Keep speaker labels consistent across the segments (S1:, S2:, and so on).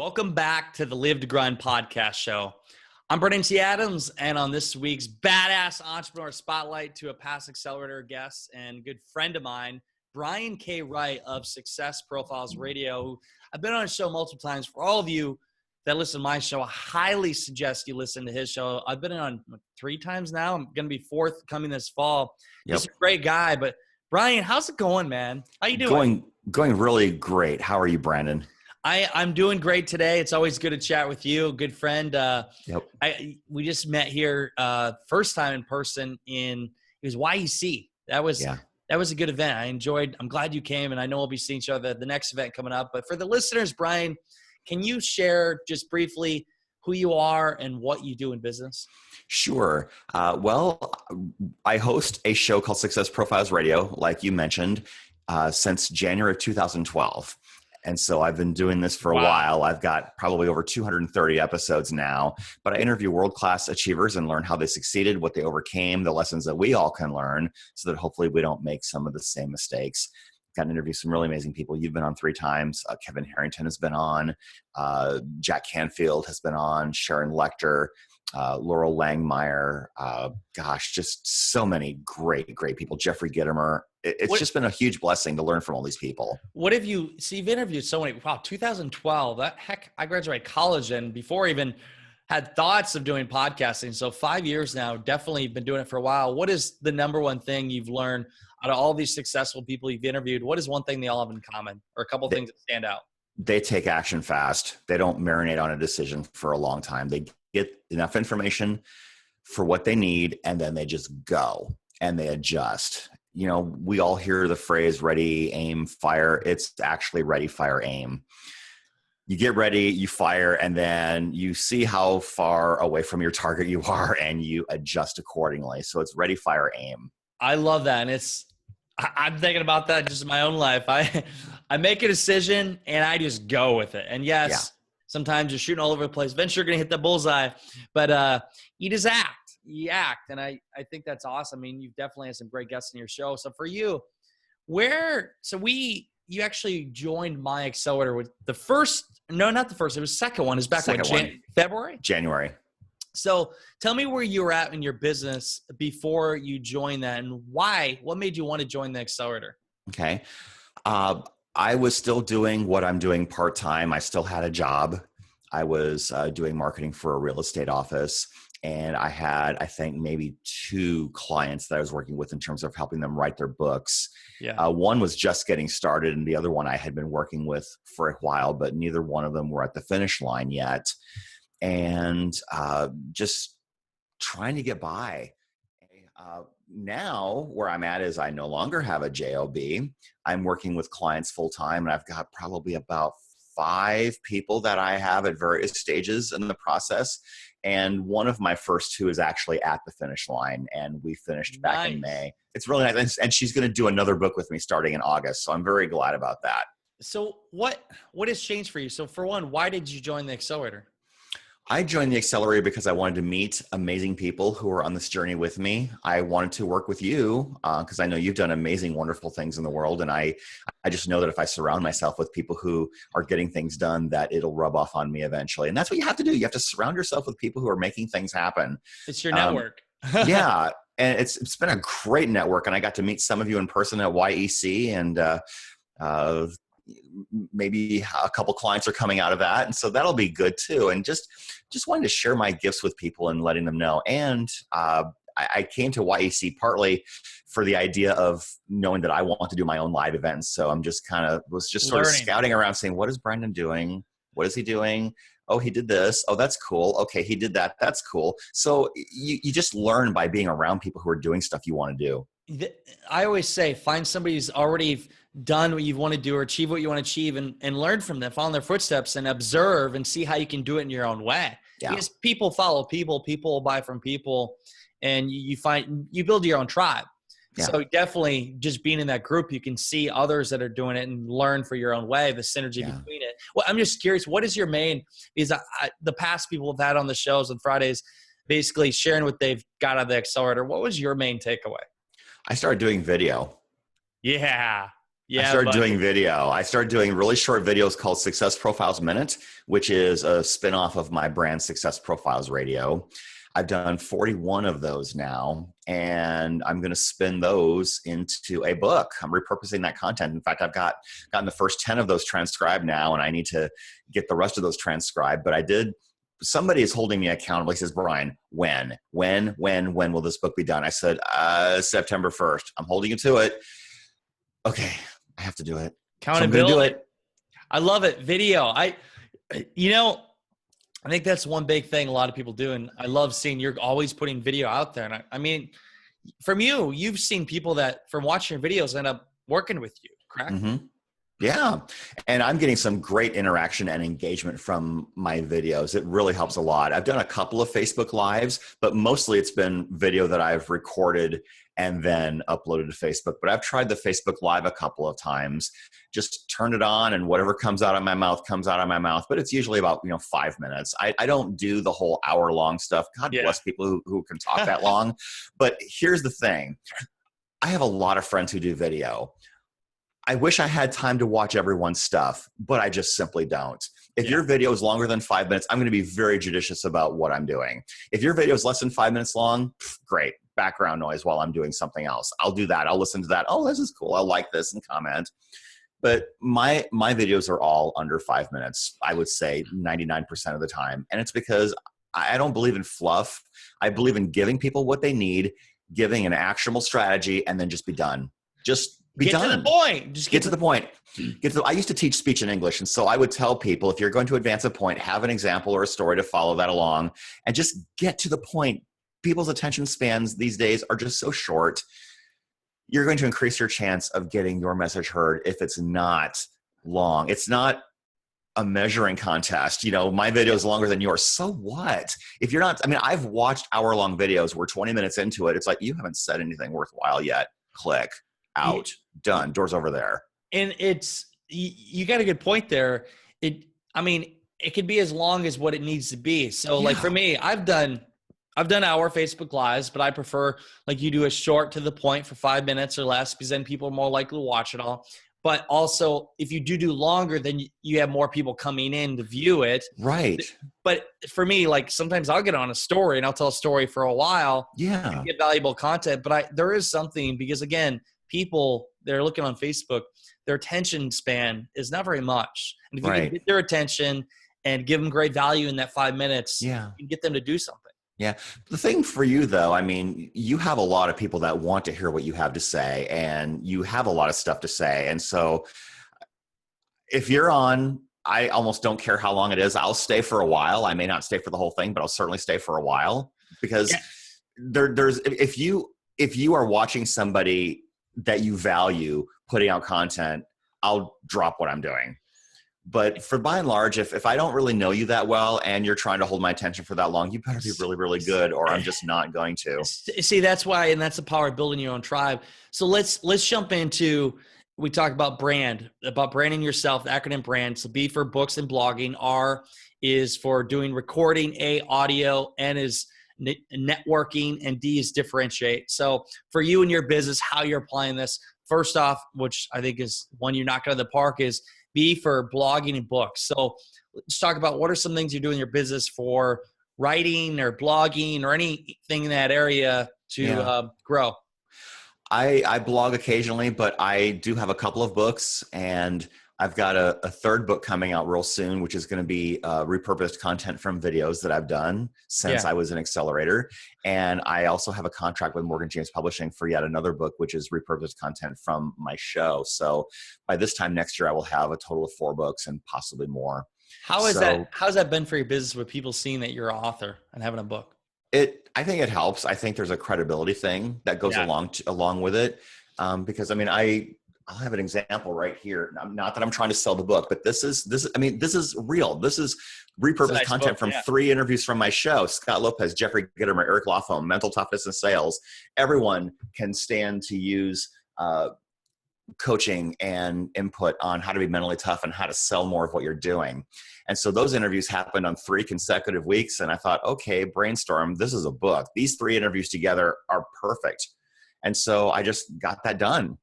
S1: Welcome back to the Live to Grind podcast show. I'm Brendan T. Adams, and on this week's Badass Entrepreneur Spotlight to a past accelerator guest and good friend of mine, Brian K. Wright of Success Profiles Radio, who I've been on his show multiple times. For all of you that listen to my show, I highly suggest you listen to his show. I've been on 3 times now. I'm going to be 4th coming this fall.
S2: Yep.
S1: He's a great guy, but Brian, how's it going, man? How you doing?
S2: Going really great. How are you, Brandon?
S1: I'm doing great today. It's always good to chat with you, a good friend.
S2: Yep.
S1: We just met here first time in person it was YEC. That was a good event. I'm glad you came, and I know we'll be seeing each other at the next event coming up. But for the listeners, Brian, can you share just briefly who you are and what you do in business?
S2: Sure. Well, I host a show called Success Profiles Radio, like you mentioned, since January of 2012. And so I've been doing this for a while. I've got probably over 230 episodes now, but I interview world-class achievers and learn how they succeeded, what they overcame, the lessons that we all can learn so that hopefully we don't make some of the same mistakes. Got to interview some really amazing people. You've been on 3 times. Kevin Harrington has been on. Jack Canfield has been on. Sharon Lecter, Laurel Langmeyer. Just so many great people. Jeffrey Gittimer. It's just been a huge blessing to learn from all these people.
S1: You've interviewed so many, 2012, I graduated college and before I even had thoughts of doing podcasting. So 5 years now, definitely been doing it for a while. What is the number one thing you've learned out of all these successful people you've interviewed? What is one thing they all have in common, or a couple of things that stand out?
S2: They take action fast. They don't marinate on a decision for a long time. They get enough information for what they need, and then they just go and they adjust. You know, we all hear the phrase ready, aim, fire. It's actually ready, fire, aim. You get ready, you fire, and then you see how far away from your target you are and you adjust accordingly. So it's ready, fire, aim.
S1: I love that. And I'm thinking about that just in my own life. I make a decision and I just go with it. And yes, sometimes you're shooting all over the place. Eventually you're going to hit that bullseye, but you just act. And I think that's awesome. I mean, you've definitely had some great guests in your show. So for you, you actually joined my accelerator with it was the second one. It was back in February?
S2: January.
S1: So tell me where you were at in your business before you joined that, and why. What made you want to join the accelerator?
S2: Okay. I was still doing what I'm doing part-time. I still had a job. I was doing marketing for a real estate office. And I had, I think, maybe 2 clients that I was working with in terms of helping them write their books.
S1: Yeah.
S2: One was just getting started, and the other one I had been working with for a while, but neither one of them were at the finish line yet. And just trying to get by. Now, where I'm at is I no longer have a job. I'm working with clients full-time, and I've got probably about 5 people that I have at various stages in the process. And one of my first 2 is actually at the finish line, and we finished back in May. It's really nice. And she's going to do another book with me starting in August. So I'm very glad about that.
S1: So what has changed for you? So for one, why did you join the accelerator?
S2: I joined the accelerator because I wanted to meet amazing people who are on this journey with me. I wanted to work with you because I know you've done amazing, wonderful things in the world. And I just know that if I surround myself with people who are getting things done, that it'll rub off on me eventually. And that's what you have to do. You have to surround yourself with people who are making things happen.
S1: It's your network.
S2: Yeah. And it's been a great network. And I got to meet some of you in person at YEC, and maybe a couple clients are coming out of that. And so that'll be good too. And just wanted to share my gifts with people and letting them know. And I came to YEC partly for the idea of knowing that I want to do my own live events. So I'm just sort of scouting around saying, what is Brandon doing? What is he doing? Oh, he did this. Oh, that's cool. Okay. He did that. That's cool. So you just learn by being around people who are doing stuff you want to do.
S1: I always say, find somebody who's already done what you want to do or achieve what you want to achieve, and learn from them, follow in their footsteps, and observe and see how you can do it in your own way.
S2: Yeah.
S1: Because people follow people, people buy from people, and you build your own tribe. Yeah. So definitely just being in that group, you can see others that are doing it and learn for your own way, the synergy between it. Well, I'm just curious, what is your main, because the past people have had on the shows on Fridays, basically sharing what they've got out of the accelerator. What was your main takeaway?
S2: I started doing video.
S1: Yeah.
S2: I
S1: Yeah,
S2: started doing
S1: buddy.
S2: video. I started doing really short videos called Success Profiles Minute, which is a spinoff of my brand Success Profiles Radio. I've done 41 of those now, and I'm going to spin those into a book. I'm repurposing that content. In fact, I've gotten the first 10 of those transcribed now, and I need to get the rest of those transcribed. But somebody is holding me accountable. He says, Brian, when will this book be done? I said, September 1st. I'm holding you to it. Okay, I have to do it. So I'm going to do
S1: Accountability.
S2: it.
S1: I love it. Video. I think that's one big thing a lot of people do. And I love seeing you're always putting video out there. And I mean, from you've seen people that from watching your videos end up working with you, correct?
S2: Mm-hmm. Yeah. And I'm getting some great interaction and engagement from my videos. It really helps a lot. I've done a couple of Facebook Lives, but mostly it's been video that I've recorded and then uploaded to Facebook. But I've tried the Facebook Live a couple of times, just turn it on and whatever comes out of my mouth comes out of my mouth. But it's usually about 5 minutes. I don't do the whole hour-long stuff. God bless people who can talk that long. But here's the thing. I have a lot of friends who do video. I wish I had time to watch everyone's stuff, but I just simply don't. If your video is longer than 5 minutes, I'm going to be very judicious about what I'm doing. If your video is less than 5 minutes long, great. Background noise while I'm doing something else. I'll do that. I'll listen to that. Oh, this is cool. I'll like this and comment. But my videos are all under 5 minutes, I would say 99% of the time. And it's because I don't believe in fluff. I believe in giving people what they need, giving an actionable strategy, and then just be done. Just be done.
S1: Get to the point. Just
S2: get to the point. I used to teach speech and English. And so I would tell people, if you're going to advance a point, have an example or a story to follow that along and just get to the point. People's attention spans these days are just so short. You're going to increase your chance of getting your message heard if it's not long. It's not a measuring contest. My video is longer than yours. So what? If you're not, I've watched hour-long videos where 20 minutes into it, it's like, you haven't said anything worthwhile yet. Click. Out, done, doors over there. And
S1: you got a good point there. It could be as long as what it needs to be. So like for me, I've done hour Facebook Lives, but I prefer like you do a short to the point for 5 minutes or less, because then people are more likely to watch it all. But also if you do longer, then you have more people coming in to view it.
S2: Right.
S1: But for me, like sometimes I'll get on a story and I'll tell a story for a while.
S2: Yeah.
S1: And get valuable content. But there is something, because again, people, they're looking on Facebook, their attention span is not very much. And if you can get their attention and give them great value in that 5 minutes, you can get them to do something.
S2: Yeah. The thing for you though, you have a lot of people that want to hear what you have to say, and you have a lot of stuff to say. And so if you're on, I almost don't care how long it is. I'll stay for a while. I may not stay for the whole thing, but I'll certainly stay for a while, because if you are watching somebody that you value putting out content, I'll drop what I'm doing. But for by and large, if I don't really know you that well and you're trying to hold my attention for that long, you better be really, really good, or I'm just not going to.
S1: See, that's why, and that's the power of building your own tribe. So let's jump into, we talk about branding yourself, the acronym BRAND. So B for books and blogging, R is for doing recording, A, audio, N is networking, and D is differentiate. So for you and your business, how you're applying this, first off, which I think is one you knocked out of the park, is B for blogging and books. So let's talk about what are some things you do in your business for writing or blogging or anything in that area to grow.
S2: I blog occasionally, but I do have a couple of books, and I've got a third book coming out real soon, which is going to be repurposed content from videos that I've done since I was an accelerator. And I also have a contract with Morgan James Publishing for yet another book, which is repurposed content from my show. So by this time next year, I will have a total of 4 books and possibly more.
S1: How's that been for your business with people seeing that you're an author and having a book?
S2: I think it helps. I think there's a credibility thing that goes along with it. Because I'll have an example right here. Not that I'm trying to sell the book, but this is real. This is repurposed content from 3 interviews from my show. Scott Lopez, Jeffrey Gittermer, Eric Lawfome, Mental Toughness and Sales. Everyone can stand to use coaching and input on how to be mentally tough and how to sell more of what you're doing. And so those interviews happened on 3 consecutive weeks. And I thought, okay, brainstorm, this is a book. These 3 interviews together are perfect. And so I just got that done.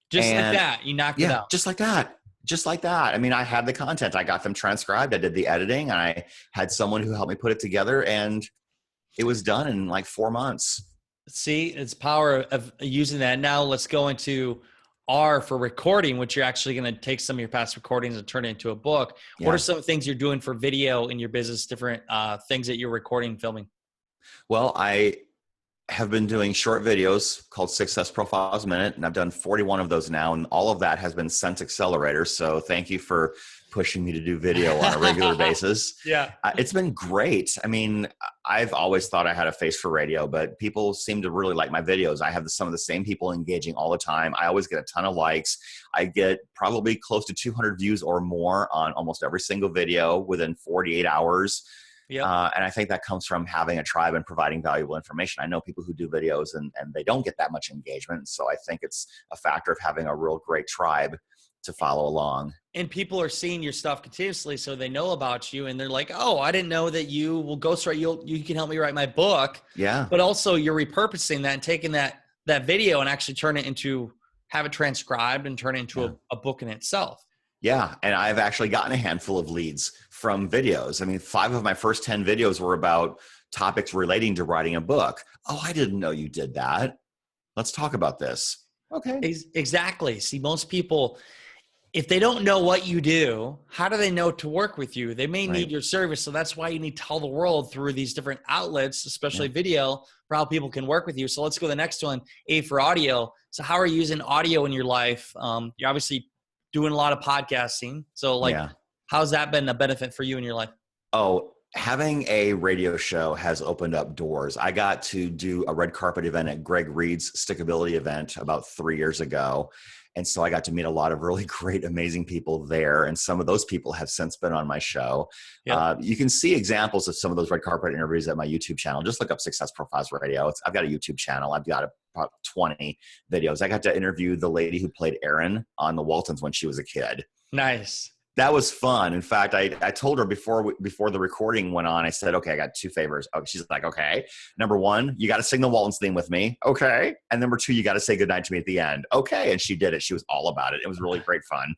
S1: Just like that, you knocked it
S2: Yeah,
S1: out.
S2: just like that. Just like that. I mean, I had the content. I got them transcribed. I did the editing. I had someone who helped me put it together, and it was done in like 4 months.
S1: See, it's power of using that. Now let's go into R for recording, which you're actually going to take some of your past recordings and turn it into a book. What are
S2: Yeah.
S1: some things you're doing for video in your business, different things that you're recording and filming?
S2: Well, I have been doing short videos called Success Profiles a Minute, and I've done 41 of those now, and all of that has been sent Accelerator. So thank you for pushing me to do video on a regular basis.
S1: Yeah.
S2: It's been great. I mean, I've always thought I had a face for radio, but people seem to really like my videos. I have some of the same people engaging all the time. I always get a ton of likes. I get probably close to 200 views or more on almost every single video within 48 hours.
S1: Yep.
S2: And I think that comes from having a tribe and providing valuable information. I know people who do videos and they don't get that much engagement. So I think it's a factor of having a real great tribe to follow along.
S1: And people are seeing your stuff continuously, so they know about you, and they're like, "Oh, I didn't know that you will ghostwrite. You can help me write my book."
S2: Yeah.
S1: But also, you're repurposing that and taking that video and actually turn it into, have it transcribed and turn it into a book in itself.
S2: Yeah. And I've actually gotten a handful of leads from videos. I mean, 5 of my first 10 videos were about topics relating to writing a book. Oh, I didn't know you did that. Let's talk about this. Okay.
S1: Exactly. See, most people, if they don't know what you do, how do they know to work with you? They may need your service. So that's why you need to tell the world through these different outlets, especially video, for how people can work with you. So let's go to the next one, A for audio. So how are you using audio in your life? You're obviously doing a lot of podcasting. So how's that been a benefit for you in your life?
S2: Oh, having a radio show has opened up doors. I got to do a red carpet event at Greg Reed's Stickability event about 3 years ago. And so I got to meet a lot of really great, amazing people there. And some of those people have since been on my show. Yep. You can see examples of some of those red carpet interviews at my YouTube channel. Just look up Success Profiles Radio. I've got a YouTube channel. I've got about 20 videos. I got to interview the lady who played Erin on the Waltons when she was a kid.
S1: Nice.
S2: That was fun. In fact, I told her before the recording went on, I said, okay, I got 2 favors. Oh, she's like, okay. Number 1, you got to sing the Waltons theme with me. Okay. And number 2, you got to say goodnight to me at the end. Okay. And she did it. She was all about it. It was really great fun.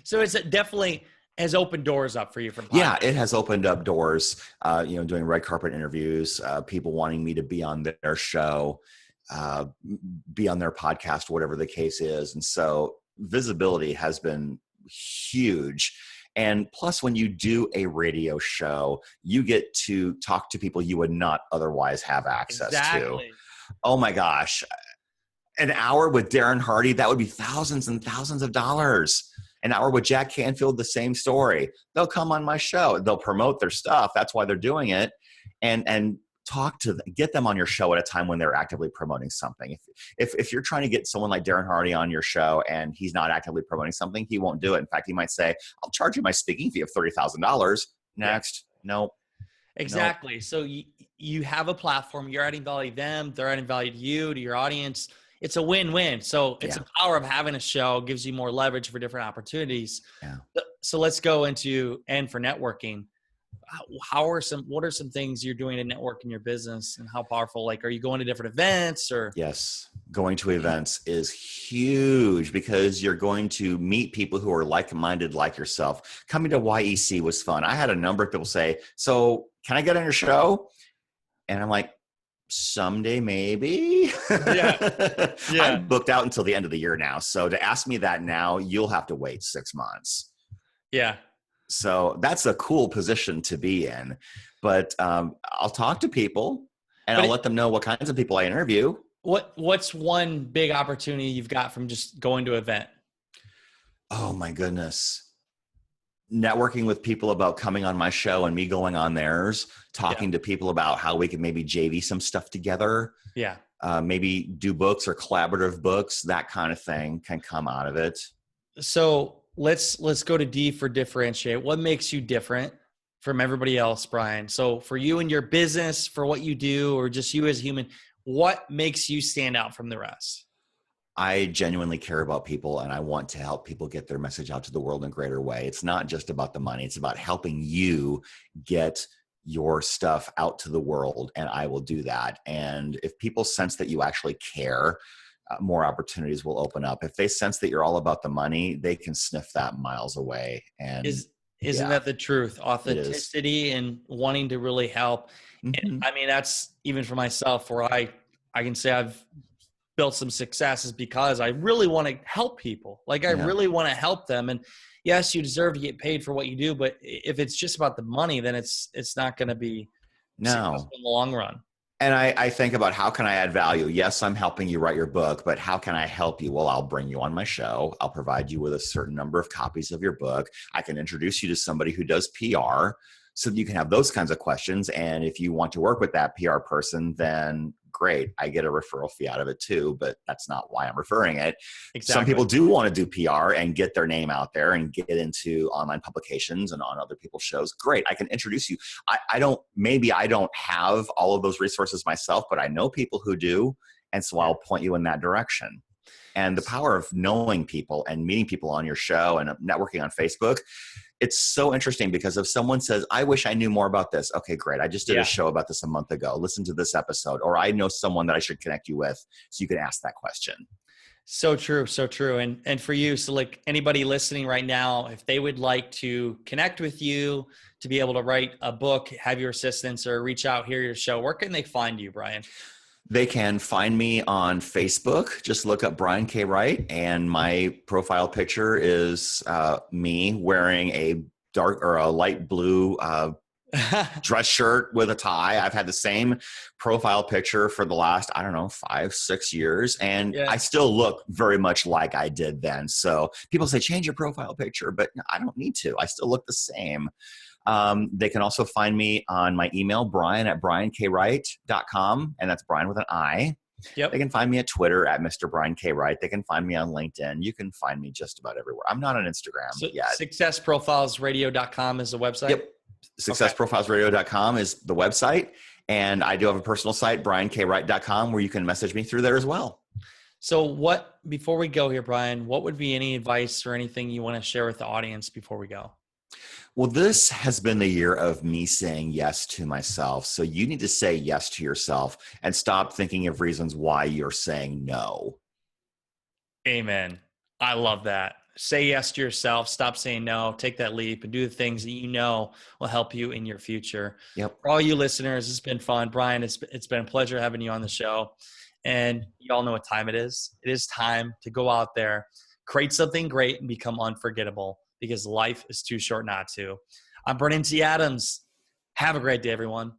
S1: So it's definitely has opened doors up for you from podcasts.
S2: Yeah, it has opened up doors, doing red carpet interviews, people wanting me to be on their show, be on their podcast, whatever the case is. And so visibility has been huge. And plus, when you do a radio show, you get to talk to people you would not otherwise have access to. Oh my gosh. An hour with Darren Hardy, that would be thousands and thousands of dollars. An hour with Jack Canfield, the same story. They'll come on my show. They'll promote their stuff. That's why they're doing it. And talk to them, get them on your show at a time when they're actively promoting something. If you're trying to get someone like Darren Hardy on your show and he's not actively promoting something, he won't do it. In fact, he might say, I'll charge you my speaking fee of $30,000. Next. Nope.
S1: Exactly. Nope. So you have a platform, you're adding value to them, they're adding value to you, to your audience. It's a win-win. So it's a power of having a show, gives you more leverage for different opportunities. Yeah. So let's go into N for networking. What are some things you're doing to network in your business, and how powerful? Like, are you going to different events or?
S2: Yes. Going to events is huge because you're going to meet people who are like-minded like yourself. Coming to YEC was fun. I had a number of people say, so can I get on your show? And I'm like, someday, maybe. Yeah. I'm booked out until the end of the year now. So to ask me that now, you'll have to wait 6 months.
S1: Yeah.
S2: So that's a cool position to be in, but I'll talk to people and I'll let them know what kinds of people I interview.
S1: What's one big opportunity you've got from just going to an event?
S2: Oh my goodness. Networking with people about coming on my show and me going on theirs, talking to people about how we could maybe JV some stuff together.
S1: Yeah.
S2: Maybe do books or collaborative books, that kind of thing can come out of it.
S1: So let's go to D for differentiate. What makes you different from everybody else, Brian? So for you and your business, for what you do, or just you as a human, what makes you stand out from the rest?
S2: I genuinely care about people and I want to help people get their message out to the world in a greater way. It's not just about the money. It's about helping you get your stuff out to the world, and I will do that. And if people sense that you actually care, more opportunities will open up. If they sense that you're all about the money, they can sniff that miles away. And
S1: Isn't that the truth?
S2: it is.
S1: Authenticity and wanting to really help. And
S2: Mhm.
S1: I mean, that's even for myself where I can say I've built some successes because I really want to help people. Like I
S2: Yeah.
S1: really want to help them. And yes, you deserve to get paid for what you do, but if it's just about the money, then it's not going to be successful
S2: No.
S1: in the long run.
S2: And I think about how can I add value? Yes, I'm helping you write your book, but how can I help you? Well, I'll bring you on my show. I'll provide you with a certain number of copies of your book. I can introduce you to somebody who does PR so that you can have those kinds of questions. And if you want to work with that PR person, then great. I get a referral fee out of it too, but that's not why I'm referring it.
S1: Exactly.
S2: Some people do want to do PR and get their name out there and get into online publications and on other people's shows. Great. I can introduce you. I don't have all of those resources myself, but I know people who do. And so I'll point you in that direction. And the power of knowing people and meeting people on your show and networking on Facebook, it's so interesting because if someone says, I wish I knew more about this. Okay, great. I just did a show about this a month ago. Listen to this episode. Or I know someone that I should connect you with so you can ask that question.
S1: So true. So true. And for you, so like anybody listening right now, if they would like to connect with you to be able to write a book, have your assistance or reach out, hear your show, where can they find you, Brian?
S2: They can find me on Facebook. Just look up Brian K. Wright, and my profile picture is me wearing a dark or a light blue dress shirt with a tie. I've had the same profile picture for the last, 5-6 years. And I still look very much like I did then. So people say, change your profile picture, but I don't need to. I still look the same. They can also find me on my email, brian@briankwright.com. And that's Brian with an I.
S1: Yep.
S2: They can find me at Twitter at Mr. Brian K. Wright. They can find me on LinkedIn. You can find me just about everywhere. I'm not on Instagram yet.
S1: Successprofilesradio.com is the website?
S2: Yep. Successprofilesradio.com is the website. And I do have a personal site, briankwright.com, where you can message me through there as well.
S1: So before we go here, Brian, what would be any advice or anything you want to share with the audience before we go?
S2: Well, this has been the year of me saying yes to myself. So you need to say yes to yourself and stop thinking of reasons why you're saying no.
S1: Amen. I love that. Say yes to yourself. Stop saying no. Take that leap and do the things that you know will help you in your future.
S2: Yep.
S1: For all you listeners, it's been fun. Brian, it's been a pleasure having you on the show. And you all know what time it is. It is time to go out there, create something great, and become unforgettable, because life is too short not to. I'm Brennan T. Adams. Have a great day, everyone.